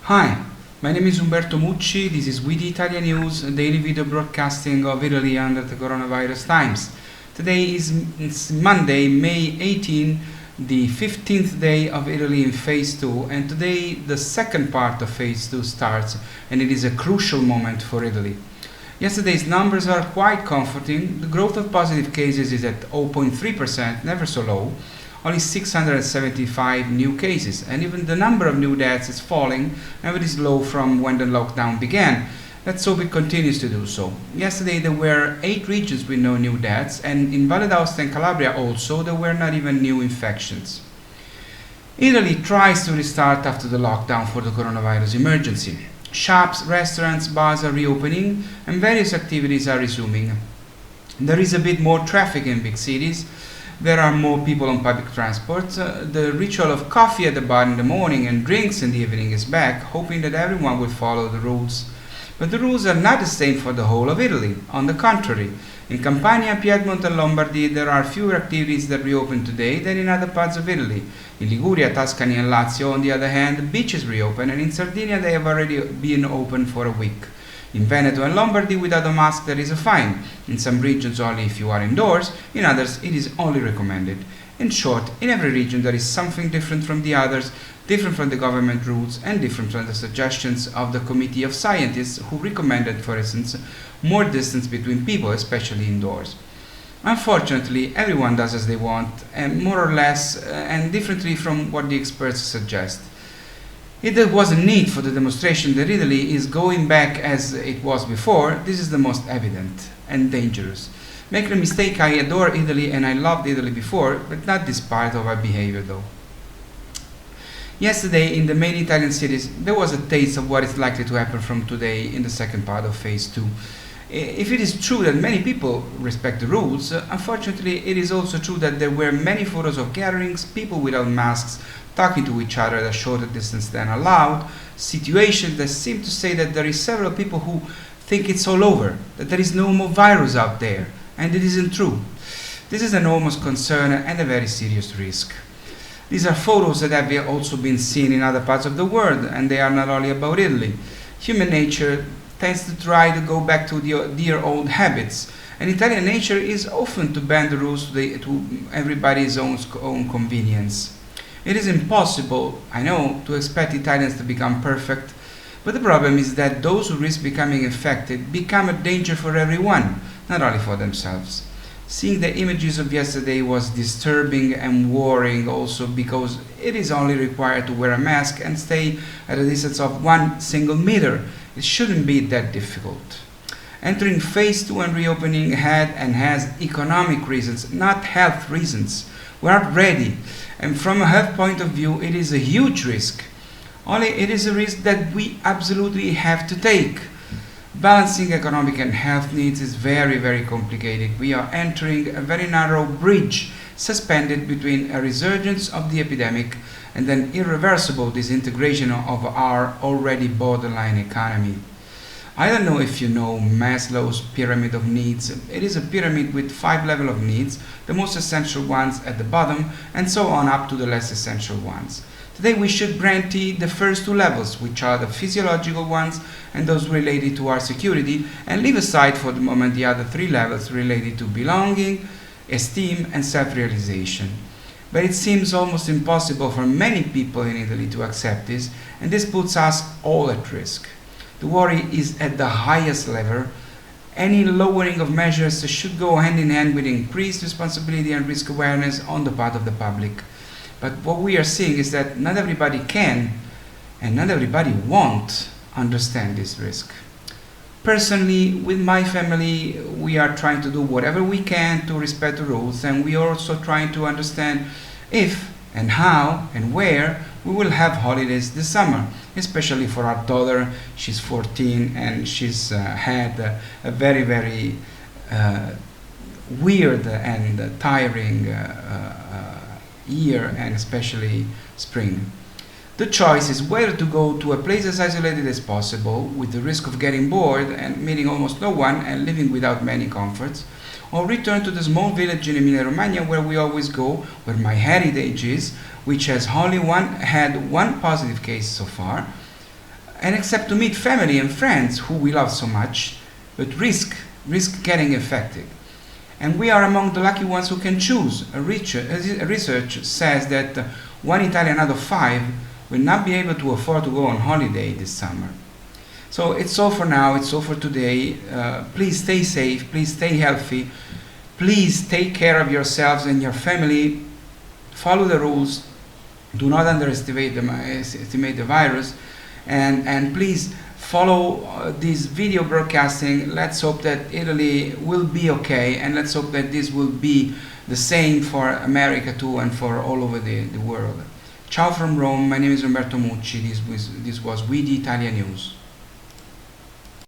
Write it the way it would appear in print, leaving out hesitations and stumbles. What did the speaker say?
Hi, my name is Umberto Mucci. This is We the ItaliaNews, a daily video broadcasting of Italy under the coronavirus times. Today is Monday, May 18, the 15th day of Italy in Phase 2, and today the second part of Phase 2 starts, and it is a crucial moment for Italy. Yesterday's numbers are quite comforting. The growth of positive cases is at 0.3%, never so low. Only 675 new cases, and even the number of new deaths is falling, and it is low from when the lockdown began. Let's hope it continues to do so. Yesterday there were 8 regions with no new deaths, and in Valle d'Aosta and Calabria also there were not even new infections. Italy tries to restart after the lockdown for the coronavirus emergency. Shops, restaurants, bars are reopening, and various activities are resuming. There is a bit more traffic in big cities. There are more people on public transport. The ritual of coffee at the bar in the morning and drinks in the evening is back, hoping that everyone will follow the rules. But the rules are not the same for the whole of Italy. On the contrary, in Campania, Piedmont and Lombardy there are fewer activities that reopen today than in other parts of Italy. In Liguria, Tuscany and Lazio, on the other hand, beaches reopen, and in Sardinia they have already been open for a week. In Veneto and Lombardy, without a mask there is a fine. In some regions only if you are indoors, in others it is only recommended. In short, in every region there is something different from the others, different from the government rules and different from the suggestions of the committee of scientists who recommended, for instance, more distance between people, especially indoors. Unfortunately, everyone does as they want, and more or less and differently from what the experts suggest. If there was a need for the demonstration that Italy is going back as it was before, this is the most evident and dangerous. Make no mistake, I adore Italy and I loved Italy before, but not this part of our behavior though. Yesterday, in the main Italian cities, there was a taste of what is likely to happen from today in the second part of Phase 2. If it is true that many people respect the rules, unfortunately it is also true that there were many photos of gatherings, people without masks, talking to each other at a shorter distance than allowed, situations that seem to say that there is several people who think it's all over, that there is no more virus out there, and it isn't true. This is an enormous concern and a very serious risk. These are photos that have also been seen in other parts of the world, and they are not only about Italy. Human nature tends to try to go back to the dear old habits, and Italian nature is often to bend the rules to everybody's own convenience. It is impossible, I know, to expect Italians to become perfect, but the problem is that those who risk becoming infected become a danger for everyone, not only for themselves. Seeing the images of yesterday was disturbing and worrying also because it is only required to wear a mask and stay at a distance of 1 single meter. It shouldn't be that difficult. Entering Phase 2 and reopening had and has economic reasons, not health reasons. We aren't ready, and from a health point of view it is a huge risk. Only it is a risk that we absolutely have to take. Balancing economic and health needs is very, very complicated. We are entering a very narrow bridge suspended between a resurgence of the epidemic and an irreversible disintegration of our already borderline economy. I don't know if you know Maslow's pyramid of needs. It is a pyramid with 5 levels of needs, the most essential ones at the bottom, and so on up to the less essential ones. Today we should guarantee the first 2 levels, which are the physiological ones and those related to our security, and leave aside for the moment the other 3 levels related to belonging, esteem and self-realization. But it seems almost impossible for many people in Italy to accept this, and this puts us all at risk. The worry is at the highest level. Any lowering of measures should go hand in hand with increased responsibility and risk awareness on the part of the public. But what we are seeing is that not everybody can and not everybody won't understand this risk. Personally, with my family, we are trying to do whatever we can to respect the rules, and we are also trying to understand if and how and where we will have holidays this summer, especially for our daughter. She's 14 and she's had a very, very weird and tiring year, and especially spring. The choice is whether to go to a place as isolated as possible, with the risk of getting bored and meeting almost no one and living without many comforts, or return to the small village in Emilia-Romagna where we always go, where my heritage is, which has only had one positive case so far, and except to meet family and friends who we love so much, but risk getting infected. And we are among the lucky ones who can choose. Research says that 1 Italian out of 5 will not be able to afford to go on holiday this summer. So it's all for now, it's all for today. Please stay safe, please stay healthy, please take care of yourselves and your family, follow the rules, do not underestimate the virus, and please follow this video broadcasting. Let's hope that Italy will be okay, and let's hope that this will be the same for America too and for all over the world. Ciao from Rome, my name is Umberto Mucci, this was We the Italian News.